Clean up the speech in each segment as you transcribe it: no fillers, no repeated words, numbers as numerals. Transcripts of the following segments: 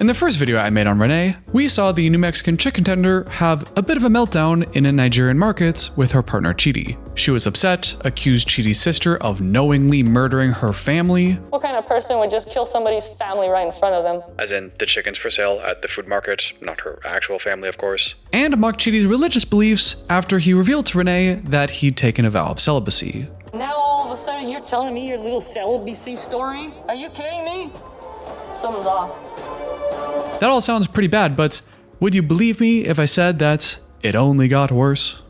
In the first video I made on Rayne, we saw the New Mexican chicken tender have a bit of a meltdown in a Nigerian market with her partner Chidi. She was upset, accused Chidi's sister of knowingly murdering her family. What kind of person would just kill somebody's family right in front of them? As in the chickens for sale at the food market, not her actual family, of course. And mocked Chidi's religious beliefs after he revealed to Rayne that he'd taken a vow of celibacy. Now all of a sudden you're telling me your little celibacy story? Are you kidding me? Something's off. That all sounds pretty bad, but would you believe me if I said that it only got worse?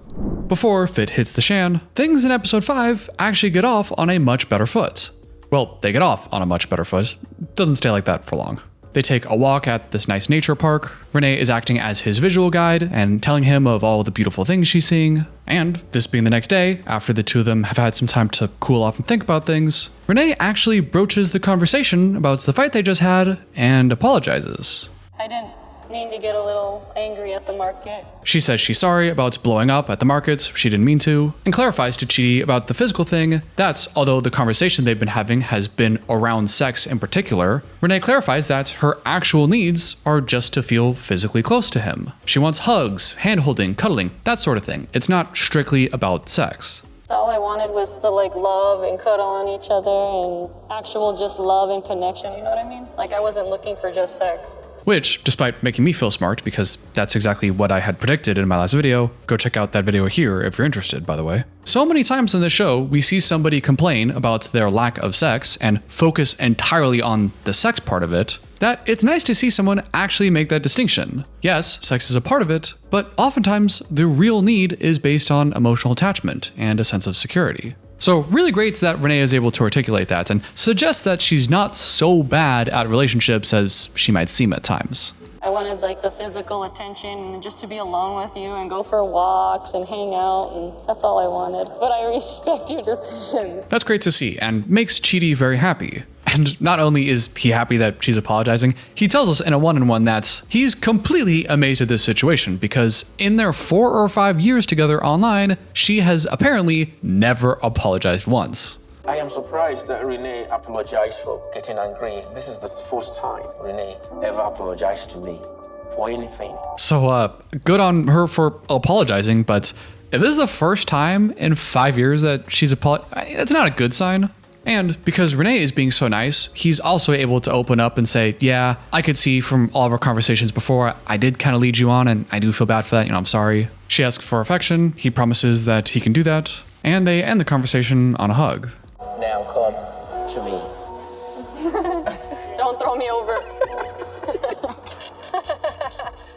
Before Fit hits the shan, things in episode 5 actually get off on a much better foot. Well, they get off on a much better foot. Doesn't stay like that for long. They take a walk at this nice nature park. Rayne is acting as his visual guide and telling him of all the beautiful things she's seeing. And this being the next day, after the two of them have had some time to cool off and think about things, Rayne actually broaches the conversation about the fight they just had and apologizes. I didn't mean to get a little angry at the market. She says she's sorry about blowing up at the markets, she didn't mean to, and clarifies to Chidi about the physical thing that, although the conversation they've been having has been around sex in particular, Rayne clarifies that her actual needs are just to feel physically close to him. She wants hugs, hand-holding, cuddling, that sort of thing. It's not strictly about sex. All I wanted was to love and cuddle on each other and actual just love and connection, you know what I mean? I wasn't looking for just sex. Which, despite making me feel smart, because that's exactly what I had predicted in my last video, go check out that video here if you're interested, by the way. So many times in the show, we see somebody complain about their lack of sex and focus entirely on the sex part of it, that it's nice to see someone actually make that distinction. Yes, sex is a part of it, but oftentimes the real need is based on emotional attachment and a sense of security. So really great that Rayne is able to articulate that and suggests that she's not so bad at relationships as she might seem at times. I wanted the physical attention and just to be alone with you and go for walks and hang out, and that's all I wanted. But I respect your decisions. That's great to see and makes Chidi very happy. And not only is he happy that she's apologizing, he tells us in a one-on-one that he's completely amazed at this situation because in their 4 or 5 years together online, she has apparently never apologized once. I am surprised that Rayne apologized for getting angry. This is the first time Rayne ever apologized to me for anything. So, good on her for apologizing, but if this is the first time in 5 years that she's apologized, that's not a good sign. And because Rayne is being so nice, he's also able to open up and say, yeah, I could see from all of our conversations before, I did kind of lead you on and I do feel bad for that, I'm sorry. She asks for affection, he promises that he can do that, and they end the conversation on a hug. Now come to me. Don't throw me over.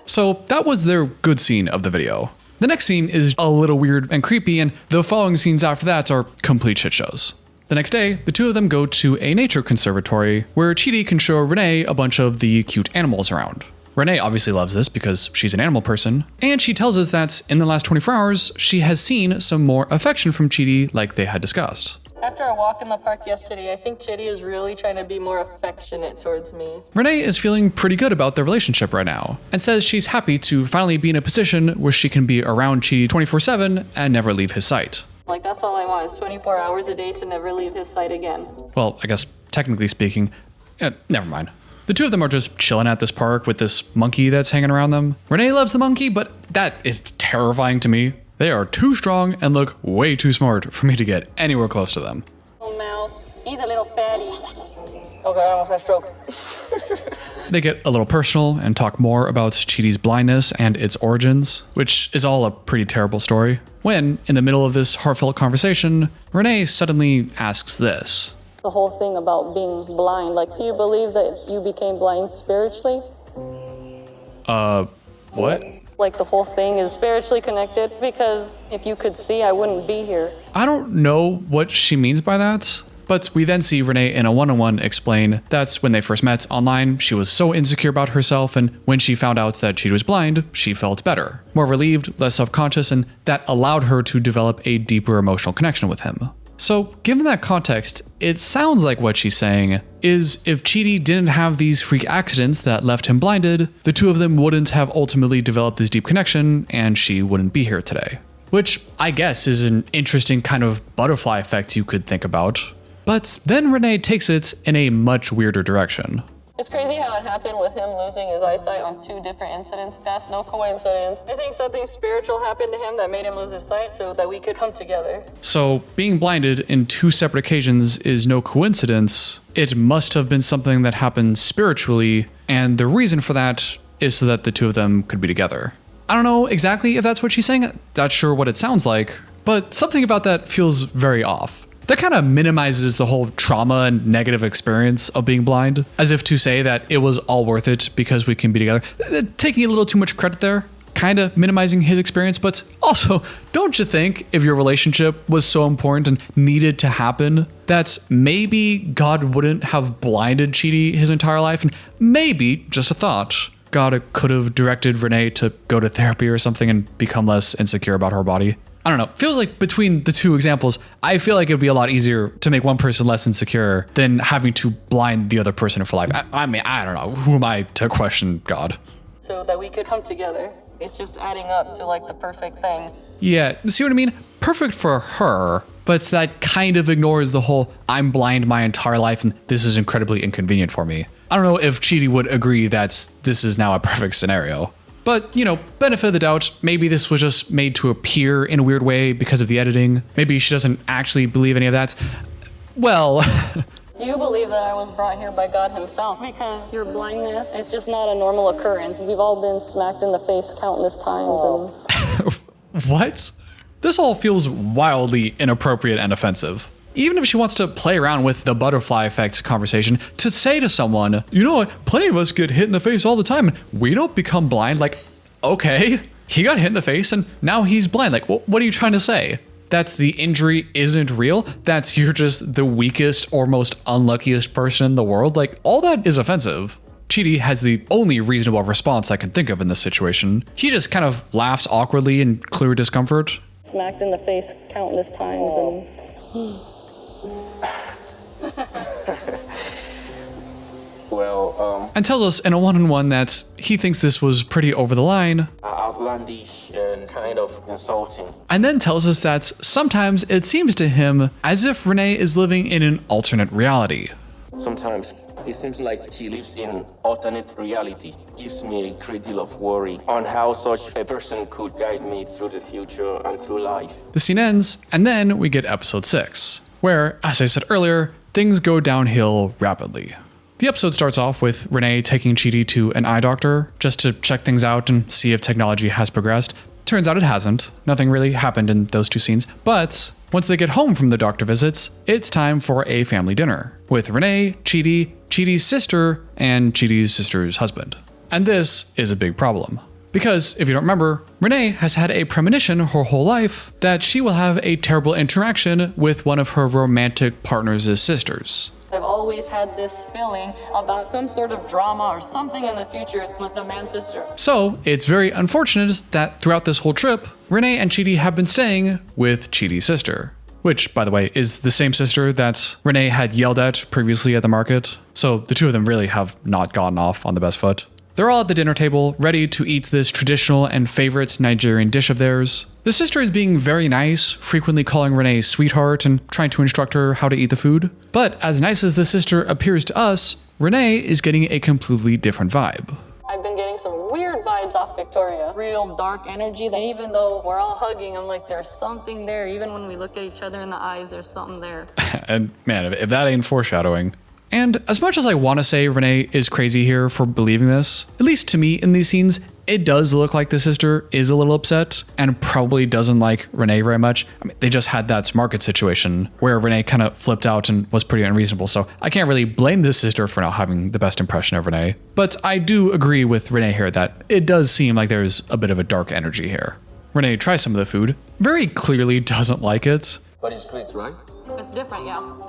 So that was their good scene of the video. The next scene is a little weird and creepy, and the following scenes after that are complete shit shows. The next day, the two of them go to a nature conservatory where Chidi can show Rayne a bunch of the cute animals around. Rayne obviously loves this because she's an animal person, and she tells us that in the last 24 hours, she has seen some more affection from Chidi like they had discussed. After our walk in the park yesterday, I think Chidi is really trying to be more affectionate towards me. Rayne is feeling pretty good about their relationship right now, and says she's happy to finally be in a position where she can be around Chidi 24/7 and never leave his sight. That's all I want is 24 hours a day to never leave his sight again. Well, I guess technically speaking, never mind. The two of them are just chilling at this park with this monkey that's hanging around them. Rayne loves the monkey, but that is terrifying to me. They are too strong and look way too smart for me to get anywhere close to them. Oh, mouth. He's a little fatty. Okay, I almost had a stroke. They get a little personal and talk more about Chidi's blindness and its origins, which is all a pretty terrible story. When, in the middle of this heartfelt conversation, Rayne suddenly asks this. The whole thing about being blind, do you believe that you became blind spiritually? What? The whole thing is spiritually connected? Because if you could see, I wouldn't be here. I don't know what she means by that. But we then see Rayne in a one-on-one explain that when they first met online, she was so insecure about herself, and when she found out that she was blind, she felt better, more relieved, less self-conscious, and that allowed her to develop a deeper emotional connection with him. So given that context, it sounds like what she's saying is if Chidi didn't have these freak accidents that left him blinded, the two of them wouldn't have ultimately developed this deep connection, and she wouldn't be here today. Which I guess is an interesting kind of butterfly effect you could think about. But then Rayne takes it in a much weirder direction. It's crazy how it happened with him losing his eyesight on 2 different incidents. That's no coincidence. I think something spiritual happened to him that made him lose his sight so that we could come together. So being blinded in 2 separate occasions is no coincidence. It must have been something that happened spiritually, and the reason for that is so that the 2 of them could be together. I don't know exactly if that's what she's saying. Not sure what it sounds like, but something about that feels very off. That kind of minimizes the whole trauma and negative experience of being blind, as if to say that it was all worth it because we can be together. Taking a little too much credit there, kind of minimizing his experience, but also, don't you think if your relationship was so important and needed to happen, that maybe God wouldn't have blinded Chidi his entire life? And maybe, just a thought, God could have directed Rayne to go to therapy or something and become less insecure about her body. I don't know. Feels like between the 2 examples, I feel like it would be a lot easier to make one person less insecure than having to blind the other person for life. I mean, I don't know. Who am I to question God? So that we could come together. It's just adding up to like the perfect thing. Yeah, see what I mean? Perfect for her, but that kind of ignores the whole I'm blind my entire life and this is incredibly inconvenient for me. I don't know if Chidi would agree that this is now a perfect scenario. But, you know, benefit of the doubt, maybe this was just made to appear in a weird way because of the editing. Maybe she doesn't actually believe any of that. Well... Do you believe that I was brought here by God himself? Because your blindness is just not a normal occurrence. We've all been smacked in the face countless times. And What? This all feels wildly inappropriate and offensive. Even if she wants to play around with the butterfly effect conversation, to say to someone, you know what, plenty of us get hit in the face all the time and we don't become blind. Like, okay, he got hit in the face and now he's blind. Like, what are you trying to say? That's the injury isn't real? That's you're just the weakest or most unluckiest person in the world? Like, all that is offensive. Chidi has the only reasonable response I can think of in this situation. He just kind of laughs awkwardly in clear discomfort. Smacked in the face countless times and... And tells us in a one-on-one that he thinks this was pretty over the line. Outlandish and kind of insulting. And then tells us that sometimes it seems to him as if Rayne is living in an alternate reality. Sometimes it seems like she lives in alternate reality. Gives me a great deal of worry on how such a person could guide me through the future and through life. The scene ends, and then we get episode 6, where, as I said earlier, things go downhill rapidly. The episode starts off with Rayne taking Chidi to an eye doctor just to check things out and see if technology has progressed. Turns out it hasn't. Nothing really happened in those 2 scenes. But once they get home from the doctor visits, it's time for a family dinner with Rayne, Chidi, Chidi's sister, and Chidi's sister's husband. And this is a big problem. Because, if you don't remember, Rayne has had a premonition her whole life that she will have a terrible interaction with one of her romantic partner's sisters. I've always had this feeling about some sort of drama or something in the future with the man's sister. So, it's very unfortunate that throughout this whole trip, Rayne and Chidi have been staying with Chidi's sister. Which, by the way, is the same sister that Rayne had yelled at previously at the market. So, the 2 of them really have not gotten off on the best foot. They're all at the dinner table, ready to eat this traditional and favorite Nigerian dish of theirs. The sister is being very nice, frequently calling Rayne sweetheart and trying to instruct her how to eat the food. But as nice as the sister appears to us, Rayne is getting a completely different vibe. I've been getting some weird vibes off Victoria. Real dark energy that even though we're all hugging, I'm like, there's something there. Even when we look at each other in the eyes, there's something there. And man, if that ain't foreshadowing. And as much as I want to say Rayne is crazy here for believing this, at least to me in these scenes, it does look like the sister is a little upset and probably doesn't like Rayne very much. I mean, they just had that market situation where Rayne kind of flipped out and was pretty unreasonable, so I can't really blame the sister for not having the best impression of Rayne. But I do agree with Rayne here that it does seem like there's a bit of a dark energy here. Rayne tries some of the food, very clearly doesn't like it. But it's great, right? It's different, yeah.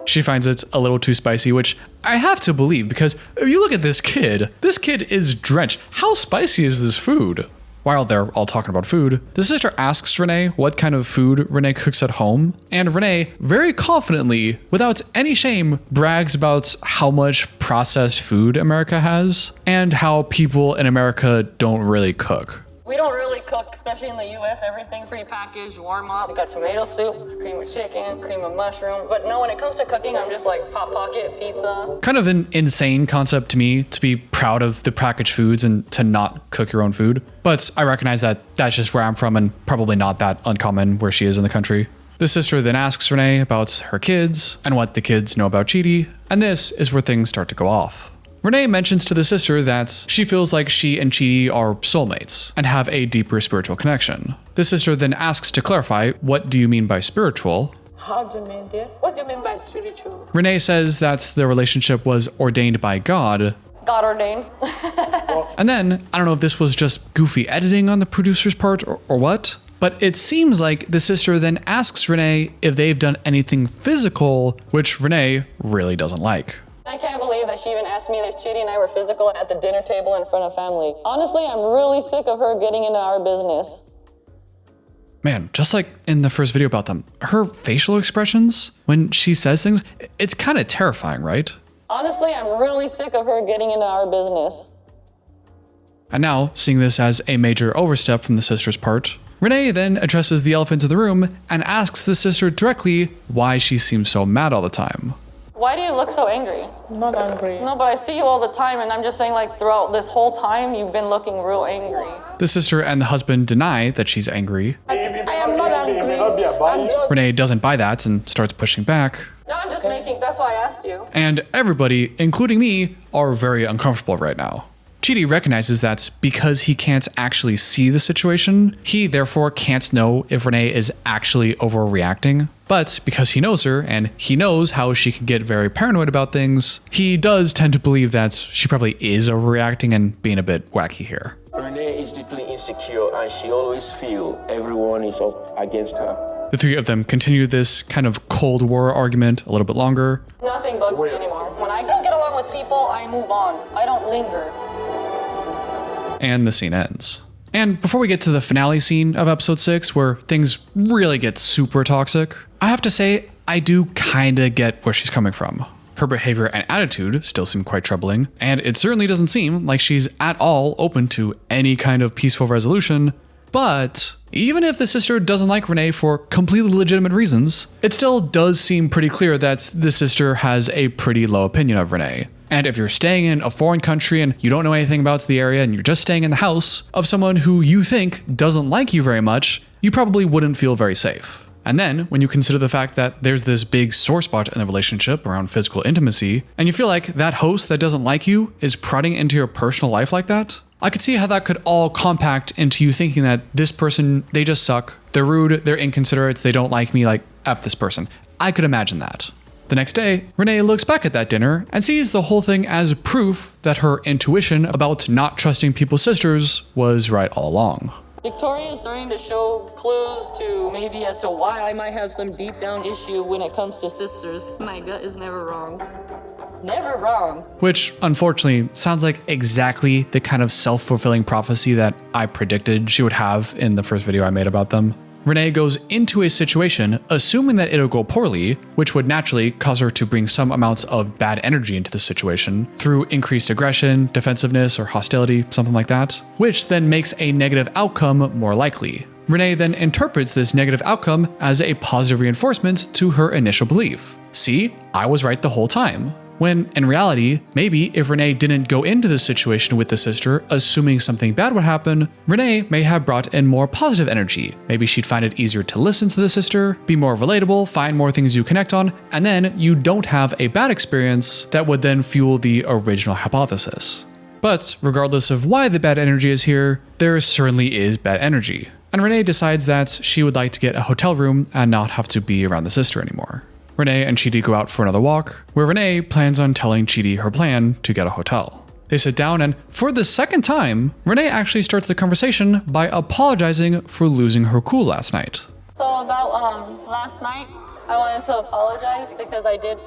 She finds it a little too spicy, which I have to believe because if you look at this kid is drenched. How spicy is this food? While they're all talking about food, the sister asks Rayne what kind of food Rayne cooks at home, and Rayne very confidently, without any shame, brags about how much processed food America has and how people in America don't really cook. We don't really cook, especially in the US. Everything's pre-packaged, warm up. We got tomato soup, cream of chicken, cream of mushroom. But no, when it comes to cooking, I'm just like Hot Pocket, pizza. Kind of an insane concept to me to be proud of the packaged foods and to not cook your own food. But I recognize that that's just where I'm from and probably not that uncommon where she is in the country. The sister then asks Rayne about her kids and what the kids know about Chidi, and this is where things start to go off. Rayne mentions to the sister that she feels like she and Chidi are soulmates and have a deeper spiritual connection. The sister then asks to clarify, what do you mean by spiritual? How do you mean, dear? What do you mean by spiritual? Rayne says that the relationship was ordained by God. God ordained. And then, I don't know if this was just goofy editing on the producer's part or what, but it seems like the sister then asks Rayne if they've done anything physical, which Rayne really doesn't like. I can't believe that she even asked me if Chidi and I were physical at the dinner table in front of family. Honestly, I'm really sick of her getting into our business. Man, just like in the first video about them, her facial expressions when she says things, it's kind of terrifying, right? Honestly, I'm really sick of her getting into our business. And now, seeing this as a major overstep from the sister's part, Rayne then addresses the elephant in the room and asks the sister directly why she seems so mad all the time. Why do you look so angry? I'm not angry. No, but I see you all the time, and I'm just saying, like, throughout this whole time, you've been looking real angry. The sister and the husband deny that she's angry. I am not angry. I'm just... Rayne doesn't buy that and starts pushing back. No, I'm just making, that's why I asked you. And everybody, including me, are very uncomfortable right now. Chidi recognizes that because he can't actually see the situation, he therefore can't know if Rayne is actually overreacting. But because he knows her and he knows how she can get very paranoid about things, he does tend to believe that she probably is overreacting and being a bit wacky here. Rayne is deeply insecure and she always feels everyone is up against her. The three of them continue this kind of Cold War argument a little bit longer. Nothing bugs me anymore. When I don't get along with people, I move on. I don't linger. And the scene ends. And before we get to the finale scene of episode 6, where things really get super toxic, I have to say, I do kinda get where she's coming from. Her behavior and attitude still seem quite troubling, and it certainly doesn't seem like she's at all open to any kind of peaceful resolution. But even if the sister doesn't like Rayne for completely legitimate reasons, it still does seem pretty clear that the sister has a pretty low opinion of Rayne. And if you're staying in a foreign country and you don't know anything about the area and you're just staying in the house of someone who you think doesn't like you very much, you probably wouldn't feel very safe. And then, when you consider the fact that there's this big sore spot in the relationship around physical intimacy, and you feel like that host that doesn't like you is prodding into your personal life like that, I could see how that could all compact into you thinking that this person, they just suck, they're rude, they're inconsiderate, they don't like me, like, F this person. I could imagine that. The next day, Rayne looks back at that dinner and sees the whole thing as proof that her intuition about not trusting people's sisters was right all along. Victoria is starting to show clues to maybe as to why I might have some deep down issue when it comes to sisters. My gut is never wrong. Never wrong. Which, unfortunately, sounds like exactly the kind of self-fulfilling prophecy that I predicted she would have in the first video I made about them. Rayne goes into a situation assuming that it'll go poorly, which would naturally cause her to bring some amounts of bad energy into the situation through increased aggression, defensiveness, or hostility, something like that, which then makes a negative outcome more likely. Rayne then interprets this negative outcome as a positive reinforcement to her initial belief. See, I was right the whole time. When, in reality, maybe if Rayne didn't go into this situation with the sister assuming something bad would happen, Rayne may have brought in more positive energy. Maybe she'd find it easier to listen to the sister, be more relatable, find more things you connect on, and then you don't have a bad experience that would then fuel the original hypothesis. But regardless of why the bad energy is here, there certainly is bad energy. And Rayne decides that she would like to get a hotel room and not have to be around the sister anymore. Rayne and Chidi go out for another walk, where Rayne plans on telling Chidi her plan to get a hotel. They sit down and, for the second time, Rayne actually starts the conversation by apologizing for losing her cool last night. So about last night, I wanted to apologize because I did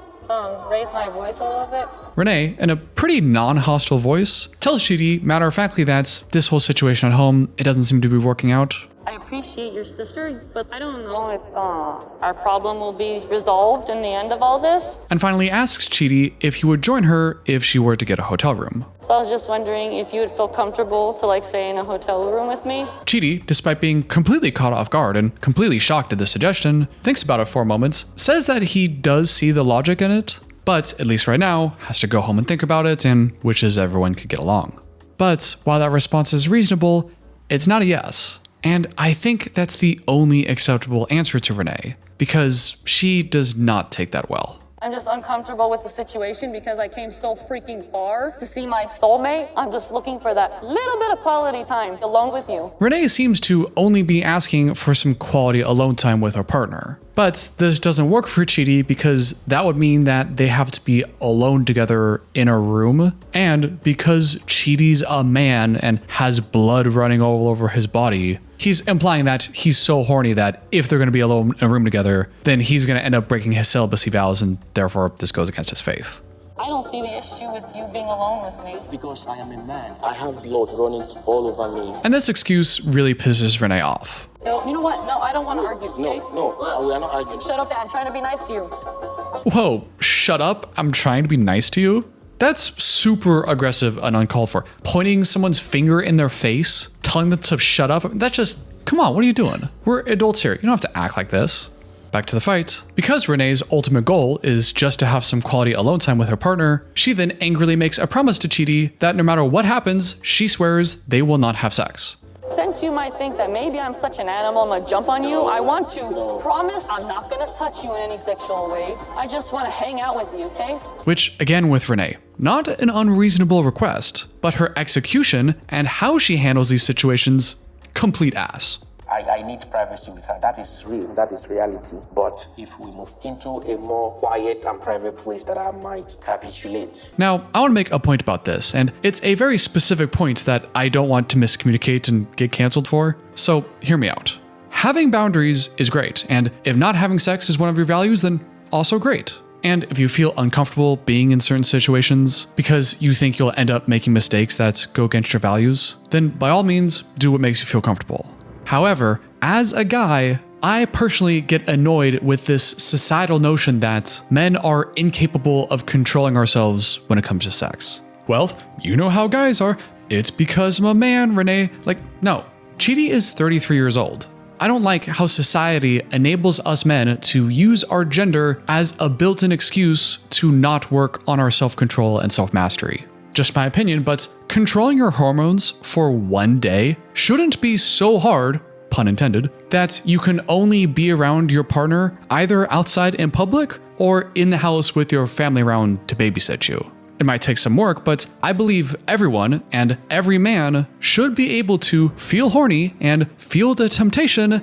raise my voice a little bit. Rayne, in a pretty non-hostile voice, tells Chidi matter-of-factly that this whole situation at home, it doesn't seem to be working out. I appreciate your sister, but I don't know if our problem will be resolved in the end of all this. And finally asks Chidi if he would join her if she were to get a hotel room. So I was just wondering if you would feel comfortable to like stay in a hotel room with me. Chidi, despite being completely caught off guard and completely shocked at this suggestion, thinks about it for a moment, says that he does see the logic in it, but at least right now has to go home and think about it and wishes everyone could get along. But while that response is reasonable, it's not a yes. And I think that's the only acceptable answer to Renee, because she does not take that well. I'm just uncomfortable with the situation because I came so freaking far to see my soulmate. I'm just looking for that little bit of quality time alone with you. Renee seems to only be asking for some quality alone time with her partner. But this doesn't work for Chidi because that would mean that they have to be alone together in a room. And because Chidi's a man and has blood running all over his body, he's implying that he's so horny that if they're going to be alone in a room together, then he's going to end up breaking his celibacy vows, and therefore this goes against his faith. I don't see the issue with you being alone with me. Because I am a man. I have blood running all over me. And this excuse really pisses Renee off. No, you know what? No, I don't want to argue, okay? No, we are not arguing. Shut up, Dad. I'm trying to be nice to you. Whoa, shut up, I'm trying to be nice to you? That's super aggressive and uncalled for. Pointing someone's finger in their face, telling them to shut up, that's just, come on, what are you doing? We're adults here, you don't have to act like this. Back to the fight. Because Renee's ultimate goal is just to have some quality alone time with her partner, she then angrily makes a promise to Chidi that no matter what happens, she swears they will not have sex. Since you might think that maybe I'm such an animal, I'm gonna jump on you, I want to promise I'm not gonna touch you in any sexual way. I just want to hang out with you, okay? Which, again with Renee, not an unreasonable request, but her execution and how she handles these situations, complete ass. I need privacy with her. That is real. That is reality. But if we move into a more quiet and private place, that I might capitulate. Now, I want to make a point about this, and it's a very specific point that I don't want to miscommunicate and get canceled for, so hear me out. Having boundaries is great, and if not having sex is one of your values, then also great. And if you feel uncomfortable being in certain situations because you think you'll end up making mistakes that go against your values, then by all means, do what makes you feel comfortable. However, as a guy, I personally get annoyed with this societal notion that men are incapable of controlling ourselves when it comes to sex. Well, you know how guys are. It's because I'm a man, Renee. Like, no. Chidi is 33 years old. I don't like how society enables us men to use our gender as a built-in excuse to not work on our self-control and self-mastery. Just my opinion, but controlling your hormones for one day shouldn't be so hard, pun intended, that you can only be around your partner either outside in public or in the house with your family around to babysit you. It might take some work, but I believe everyone and every man should be able to feel horny and feel the temptation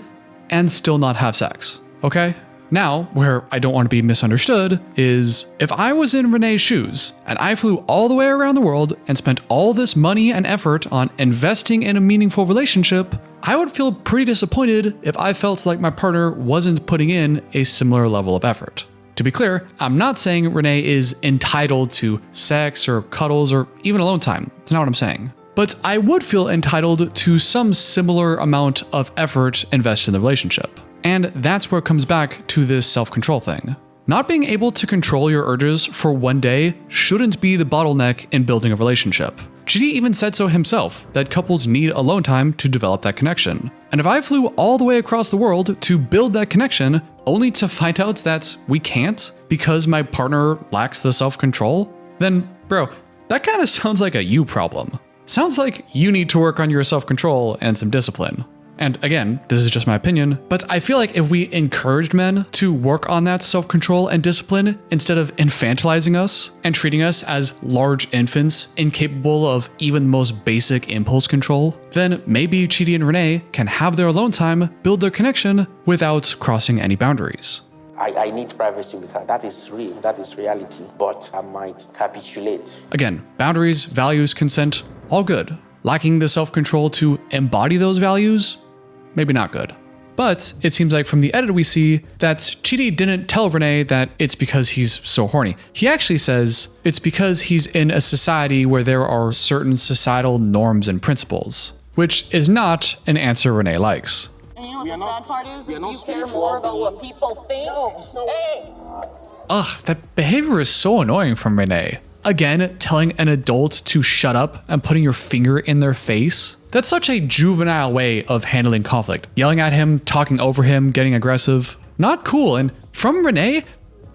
and still not have sex, okay? Now, where I don't want to be misunderstood is if I was in Renee's shoes and I flew all the way around the world and spent all this money and effort on investing in a meaningful relationship, I would feel pretty disappointed if I felt like my partner wasn't putting in a similar level of effort. To be clear, I'm not saying Renee is entitled to sex or cuddles or even alone time. That's not what I'm saying. But I would feel entitled to some similar amount of effort invested in the relationship. And that's where it comes back to this self-control thing. Not being able to control your urges for one day shouldn't be the bottleneck in building a relationship. Chidi even said so himself, that couples need alone time to develop that connection. And if I flew all the way across the world to build that connection, only to find out that we can't because my partner lacks the self-control, then bro, that kind of sounds like a you problem. Sounds like you need to work on your self-control and some discipline. And again, this is just my opinion, but I feel like if we encouraged men to work on that self-control and discipline instead of infantilizing us and treating us as large infants incapable of even the most basic impulse control, then maybe Chidi and Renee can have their alone time, build their connection without crossing any boundaries. I need privacy with her. That is real. That is reality. But I might capitulate. Again, boundaries, values, consent, all good. Lacking the self-control to embody those values, maybe not good. But it seems like from the edit we see that Chidi didn't tell Renee that it's because he's so horny. He actually says it's because he's in a society where there are certain societal norms and principles, which is not an answer Renee likes. And you know what the sad part is you care more about what people think. Hey! Ugh, that behavior is so annoying from Renee. Again, telling an adult to shut up and putting your finger in their face. That's such a juvenile way of handling conflict. Yelling at him, talking over him, getting aggressive. Not cool, and from Renee,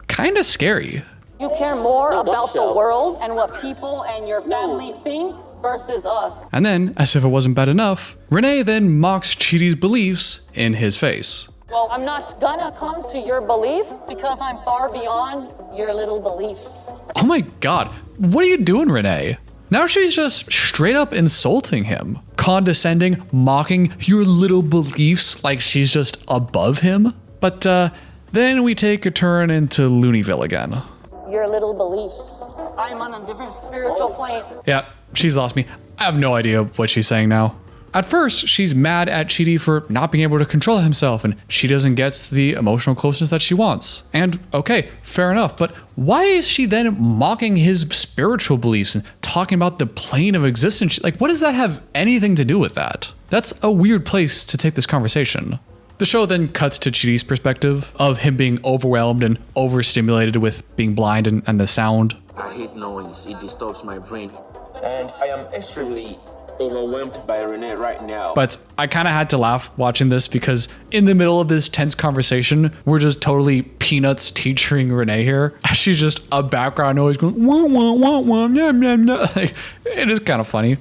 kinda scary. You care more about the world and what people and your family think versus us. And then, as if it wasn't bad enough, Renee then mocks Chidi's beliefs in his face. Well, I'm not gonna come to your beliefs because I'm far beyond your little beliefs. Oh my god, what are you doing, Renee? Now she's just straight up insulting him, condescending, mocking your little beliefs like she's just above him. But then we take a turn into Looneyville again. Your little beliefs. I'm on a different spiritual plane. Yeah, she's lost me. I have no idea what she's saying now. At first, she's mad at Chidi for not being able to control himself, and she doesn't get the emotional closeness that she wants. And okay, fair enough, but why is she then mocking his spiritual beliefs and talking about the plane of existence? Like, what does that have anything to do with that? That's a weird place to take this conversation. The show then cuts to Chidi's perspective of him being overwhelmed and overstimulated with being blind and the sound. I hate noise. It disturbs my brain. And I am extremely overwhelmed by Renee right now. But I kind of had to laugh watching this because in the middle of this tense conversation, we're just totally Peanuts teaching Renee here. She's just a background noise going, wah, wah, wah, wah, nah, nah, nah. Like, it is kind of funny.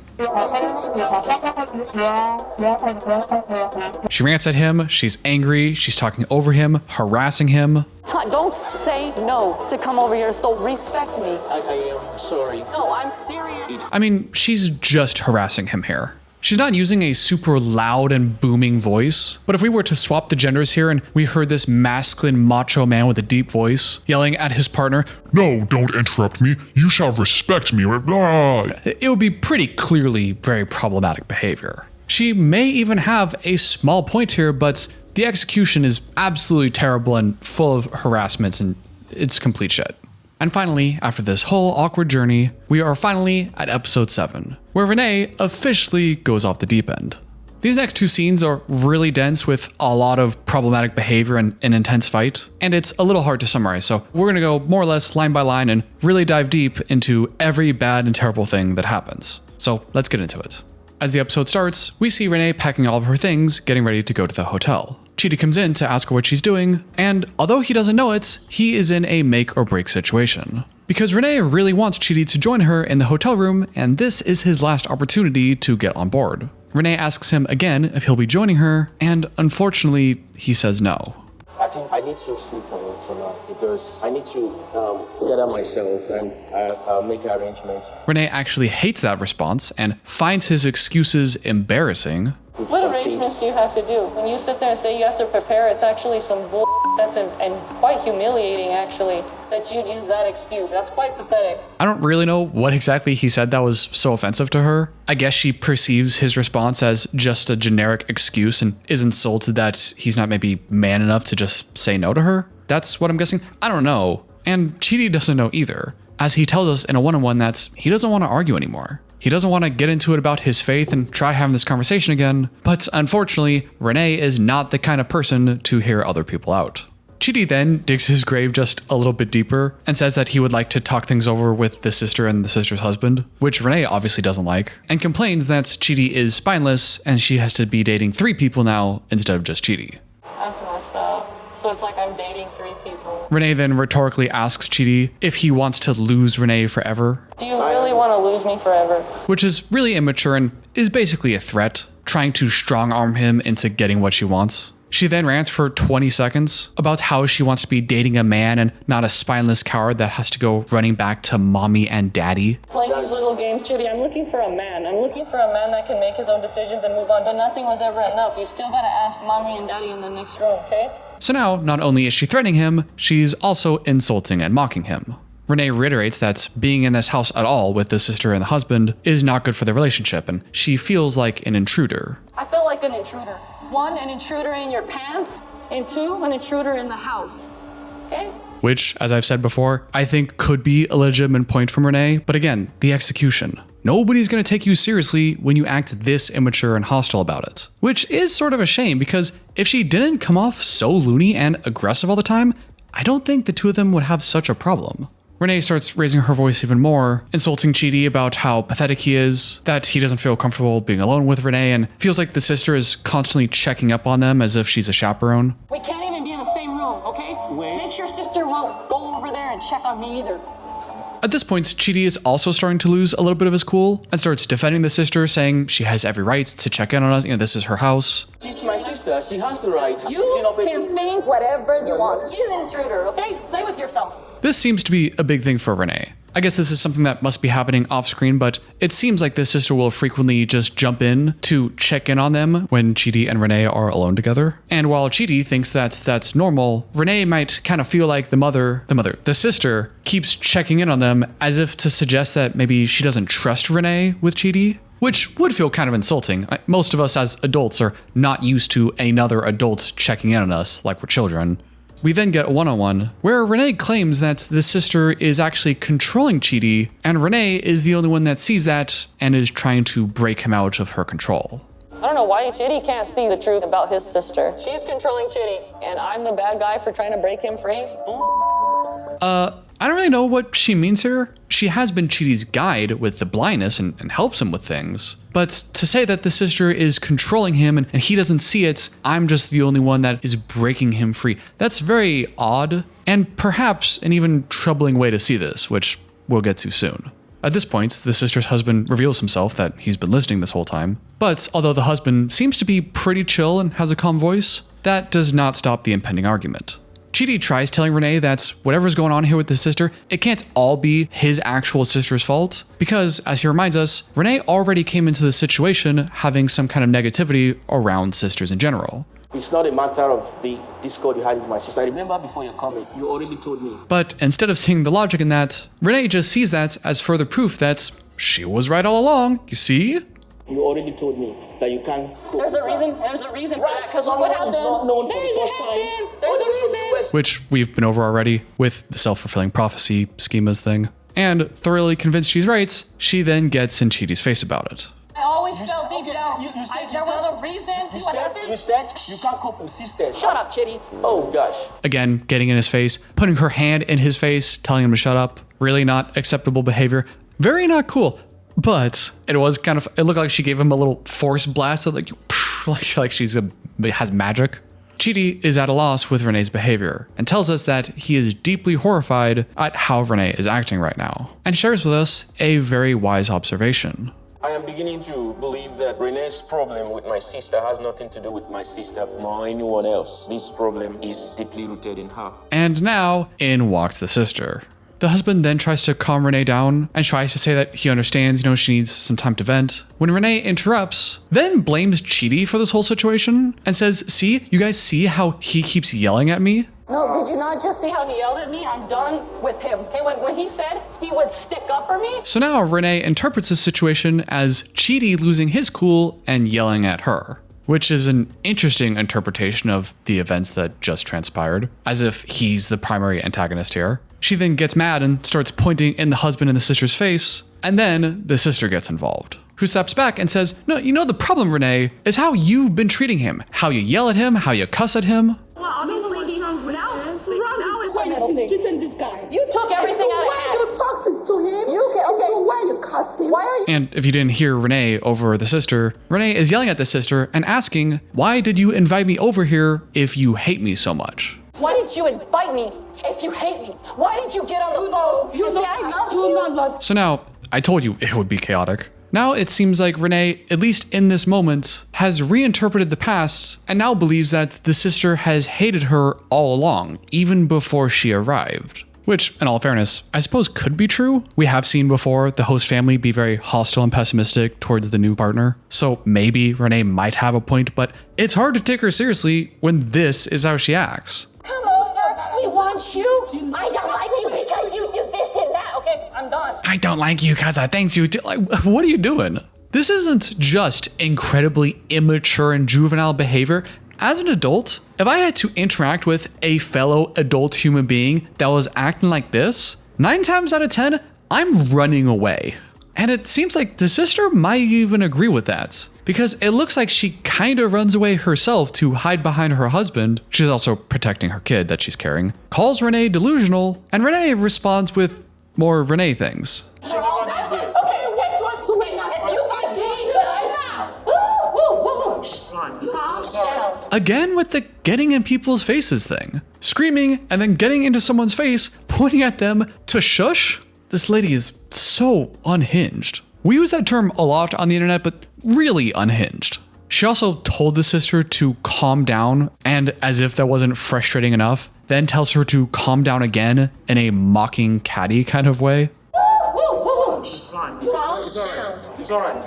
She rants at him, she's angry, she's talking over him, harassing him. Don't say no to come over here, so respect me. I am sorry. No, I'm serious. I mean, she's just harassing him here. She's not using a super loud and booming voice, but if we were to swap the genders here and we heard this masculine macho man with a deep voice yelling at his partner, "No, don't interrupt me. You shall respect me." Blah. It would be pretty clearly very problematic behavior. She may even have a small point here, but the execution is absolutely terrible and full of harassments, and it's complete shit. And finally, after this whole awkward journey, we are finally at episode 7, where Renee officially goes off the deep end. These next two scenes are really dense with a lot of problematic behavior and an intense fight, and it's a little hard to summarize, so we're gonna go more or less line by line and really dive deep into every bad and terrible thing that happens. So let's get into it. As the episode starts, we see Renee packing all of her things, getting ready to go to the hotel. Chidi comes in to ask her what she's doing, and although he doesn't know it, he is in a make or break situation. Because Renee really wants Chidi to join her in the hotel room, and this is his last opportunity to get on board. Renee asks him again if he'll be joining her, and unfortunately, he says no. I think I need to sleep on it tonight because I need to gather myself and I'll make arrangements. Renee actually hates that response and finds his excuses embarrassing. What arrangements do you have to do? When you sit there and say you have to prepare, it's actually some bull that's and quite humiliating, actually, that you'd use that excuse. That's quite pathetic. I don't really know what exactly he said that was so offensive to her. I guess she perceives his response as just a generic excuse and is insulted that he's not maybe man enough to just say no to her. That's what I'm guessing. I don't know. And Chidi doesn't know either, as he tells us in a one-on-one that he doesn't want to argue anymore. He doesn't want to get into it about his faith and try having this conversation again, but unfortunately, Renee is not the kind of person to hear other people out. Chidi then digs his grave just a little bit deeper and says that he would like to talk things over with the sister and the sister's husband, which Renee obviously doesn't like, and complains that Chidi is spineless and she has to be dating 3 people now instead of just Chidi. That's messed up. So it's like I'm dating 3 people. Renee then rhetorically asks Chidi if he wants to lose Renee forever. Do you really want to lose me forever? Which is really immature and is basically a threat, trying to strong-arm him into getting what she wants. She then rants for 20 seconds about how she wants to be dating a man and not a spineless coward that has to go running back to mommy and daddy. Playing these little games, Chidi, I'm looking for a man. I'm looking for a man that can make his own decisions and move on, but nothing was ever enough. You still gotta ask mommy and daddy in the next room, okay? So now, not only is she threatening him, she's also insulting and mocking him. Renee reiterates that being in this house at all with the sister and the husband is not good for the relationship, and she feels like an intruder. I feel like an intruder. 1, an intruder in your pants, and 2, an intruder in the house, okay? Which, as I've said before, I think could be a legitimate point from Renee, but again, the execution. Nobody's gonna take you seriously when you act this immature and hostile about it. Which is sort of a shame, because if she didn't come off so loony and aggressive all the time, I don't think the two of them would have such a problem. Renee starts raising her voice even more, insulting Chidi about how pathetic he is, that he doesn't feel comfortable being alone with Renee, and feels like the sister is constantly checking up on them as if she's a chaperone. We can't even be in the same room, okay? Make sure sister won't go over there and check on me either. At this point, Chidi is also starting to lose a little bit of his cool and starts defending the sister, saying she has every right to check in on us. This is her house. She's my sister. She has the right. You can think whatever you want. She's an intruder, okay? Play with yourself. This seems to be a big thing for Renee. I guess this is something that must be happening off screen, but it seems like the sister will frequently just jump in to check in on them when Chidi and Renee are alone together. And while Chidi thinks that's normal, Renee might kind of feel like the sister keeps checking in on them as if to suggest that maybe she doesn't trust Renee with Chidi, which would feel kind of insulting. Most of us as adults are not used to another adult checking in on us like we're children. We then get a one-on-one where Renee claims that the sister is actually controlling Chidi, and Renee is the only one that sees that and is trying to break him out of her control. I don't know why Chidi can't see the truth about his sister. She's controlling Chidi, and I'm the bad guy for trying to break him free. I don't really know what she means here. She has been Chidi's guide with the blindness and helps him with things. But to say that the sister is controlling him and he doesn't see it, I'm just the only one that is breaking him free. That's very odd and perhaps an even troubling way to see this, which we'll get to soon. At this point, the sister's husband reveals himself that he's been listening this whole time. But although the husband seems to be pretty chill and has a calm voice, that does not stop the impending argument. Chidi tries telling Renee that whatever's going on here with the sister, it can't all be his actual sister's fault, because, as he reminds us, Renee already came into the situation having some kind of negativity around sisters in general. It's not a matter of the discord you had with my sister. I remember before your comment, you already told me. But instead of seeing the logic in that, Renee just sees that as further proof that she was right all along, you see? You already told me that you can't cope. There's a reason for that, because what happened? Not known for the first time. There's a reason. Which we've been over already with the self-fulfilling prophecy schemas thing. And thoroughly convinced she's right, she then gets in Chidi's face about it. I always felt deep down. There was a reason. See what happened? You said you can't cope with sisters. Shut up, Chidi. Oh, gosh. Again, getting in his face, putting her hand in his face, telling him to shut up. Really not acceptable behavior. Very not cool. But it was kind of, it looked like she gave him a little force blast, like she's has magic. Chidi is at a loss with Renee's behavior and tells us that he is deeply horrified at how Renee is acting right now, and shares with us a very wise observation. I am beginning to believe that Renee's problem with my sister has nothing to do with my sister nor anyone else. This problem is deeply rooted in her. And now, in walks the sister. The husband then tries to calm Renee down and tries to say that he understands, she needs some time to vent. When Renee interrupts, then blames Chidi for this whole situation and says, see, you guys see how he keeps yelling at me? No, did you not just see how he yelled at me? I'm done with him. Okay, when he said he would stick up for me? So now Renee interprets this situation as Chidi losing his cool and yelling at her, which is an interesting interpretation of the events that just transpired, as if he's the primary antagonist here. She then gets mad and starts pointing in the husband and the sister's face, and then the sister gets involved, who steps back and says, no, the problem, Renee, is how you've been treating him, how you yell at him, how you cuss at him. Well, obviously, this guy. You took everything out of hand. You talk to him. Okay. Why you cuss him? Why are you? And if you didn't hear Renee over the sister, Renee is yelling at the sister and asking, why did you invite me over here if you hate me so much? Why did you invite me if you hate me? Why did you get on the phone and say I love you? So now, I told you it would be chaotic. Now it seems like Renee, at least in this moment, has reinterpreted the past and now believes that the sister has hated her all along, even before she arrived. Which, in all fairness, I suppose could be true. We have seen before the host family be very hostile and pessimistic towards the new partner. So maybe Renee might have a point, but it's hard to take her seriously when this is how she acts. Come over, we want you. I don't like you because you do this and that. Okay, I'm done. I don't like you because I think you do. What are you doing? This isn't just incredibly immature and juvenile behavior. As an adult, if I had to interact with a fellow adult human being that was acting like this, 9 times out of 10, I'm running away. And it seems like the sister might even agree with that, because it looks like she kind of runs away herself to hide behind her husband. She's also protecting her kid that she's carrying, calls Renee delusional, and Renee responds with more Renee things. Okay, guess what? If you can see that I Again with the getting in people's faces thing. Screaming and then getting into someone's face, pointing at them to shush? This lady is so unhinged. We use that term a lot on the internet, but really unhinged. She also told the sister to calm down, and as if that wasn't frustrating enough, then tells her to calm down again in a mocking catty kind of way. It's fine. It's all right.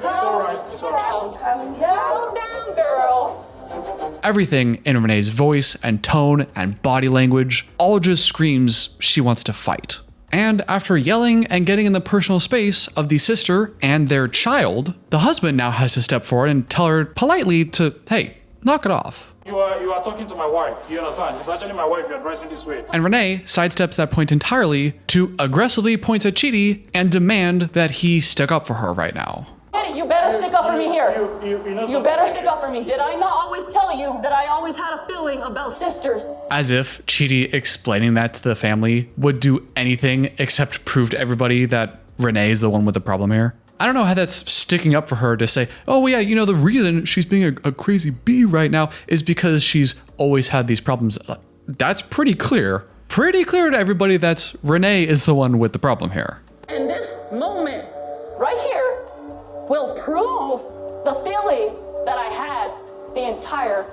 calm down, girl. Everything in Renee's voice and tone and body language all just screams she wants to fight. And after yelling and getting in the personal space of the sister and their child, the husband now has to step forward and tell her politely to, hey, knock it off. You are talking to my wife. You understand? It's actually my wife you're addressing this way. And Renee sidesteps that point entirely to aggressively point at Chidi and demand that he stick up for her right now. You better stick up for me here. You You better stick up for me. Did I not always tell you that I always had a feeling about sisters? As if Chidi explaining that to the family would do anything except prove to everybody that Renee is the one with the problem here. I don't know how that's sticking up for her to say, oh yeah, the reason she's being a crazy bee right now is because she's always had these problems. That's pretty clear. Pretty clear to everybody that Renee is the one with the problem here. And this moment right here will prove the feeling that I had the entire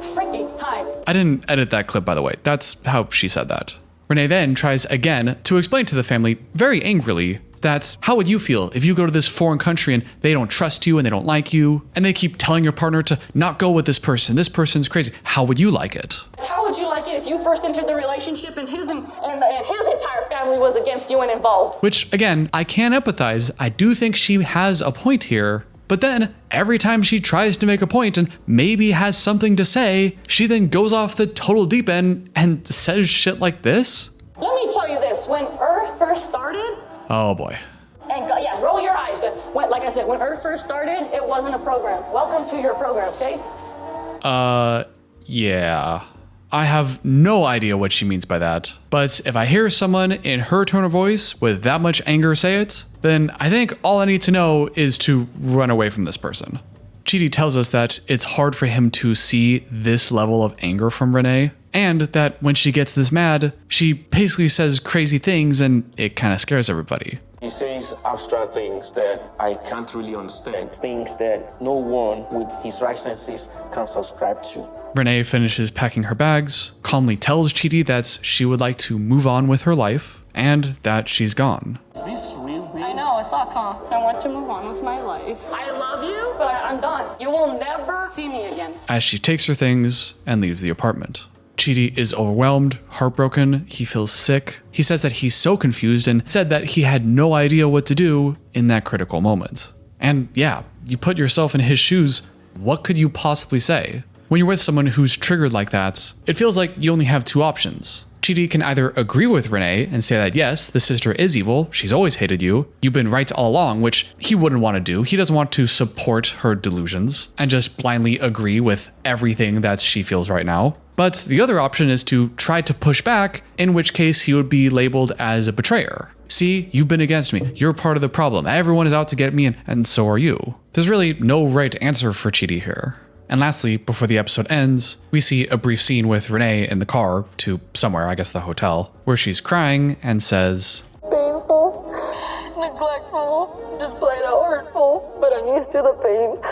freaking time. I didn't edit that clip, by the way. That's how she said that. Renee then tries again to explain to the family very angrily that how would you feel if you go to this foreign country and they don't trust you and they don't like you and they keep telling your partner to not go with this person's crazy. How would you like it? How would you like it if you first entered the relationship and his entire family was against you and involved? Which again, I can empathize. I do think she has a point here. But then every time she tries to make a point and maybe has something to say, she then goes off the total deep end and says shit like this. Let me tell you this, when Earth first started, Oh boy. and yeah, roll your eyes. Like I said, when Earth first started, it wasn't a program. Welcome to your program, okay? Yeah. I have no idea what she means by that. But if I hear someone in her tone of voice with that much anger say it, then I think all I need to know is to run away from this person. Chidi tells us that it's hard for him to see this level of anger from Renee, and that when she gets this mad, she basically says crazy things and it kind of scares everybody. He says abstract things that I can't really understand. Things that no one with his right senses can subscribe to. Renee finishes packing her bags, calmly tells Chidi that she would like to move on with her life, and that she's gone. Is this real? I know, it's not calm. I want to move on with my life. I love you, but I'm done. You will never see me again. As she takes her things and leaves the apartment. Chidi is overwhelmed, heartbroken, he feels sick. He says that he's so confused and said that he had no idea what to do in that critical moment. And yeah, you put yourself in his shoes, what could you possibly say? When you're with someone who's triggered like that, it feels like you only have two options. Chidi can either agree with Renee and say that yes, the sister is evil, she's always hated you, you've been right all along, which he wouldn't want to do. He doesn't want to support her delusions and just blindly agree with everything that she feels right now. But the other option is to try to push back, in which case he would be labeled as a betrayer. See, you've been against me, you're part of the problem, everyone is out to get me and so are you. There's really no right answer for Chidi here. And lastly, before the episode ends, we see a brief scene with Renee in the car to somewhere, I guess the hotel, where she's crying and says, Painful, neglectful, just plain out hurtful, but I'm used to the pain,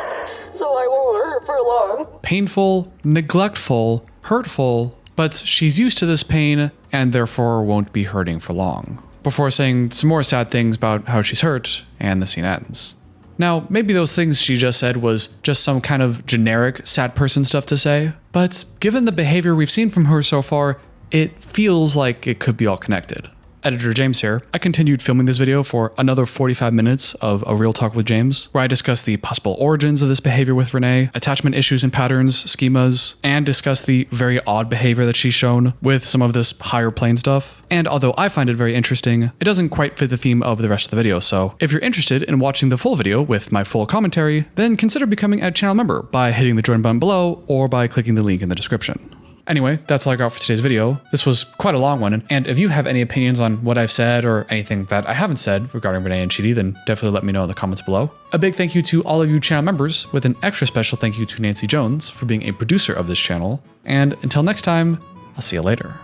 so I won't hurt for long. painful, neglectful, hurtful, but she's used to this pain and therefore won't be hurting for long. Before saying some more sad things about how she's hurt, and the scene ends. Now, maybe those things she just said was just some kind of generic sad person stuff to say, but given the behavior we've seen from her so far, it feels like it could be all connected. Editor James here. I continued filming this video for another 45 minutes of a real talk with James, where I discuss the possible origins of this behavior with Renee, attachment issues and patterns, schemas, and discuss the very odd behavior that she's shown with some of this higher plane stuff. And although I find it very interesting, it doesn't quite fit the theme of the rest of the video, so if you're interested in watching the full video with my full commentary, then consider becoming a channel member by hitting the join button below or by clicking the link in the description. Anyway, that's all I got for today's video. This was quite a long one, and if you have any opinions on what I've said or anything that I haven't said regarding Rayne and Chidi, then definitely let me know in the comments below. A big thank you to all of you channel members, with an extra special thank you to Nancy Jones for being a producer of this channel. And until next time, I'll see you later.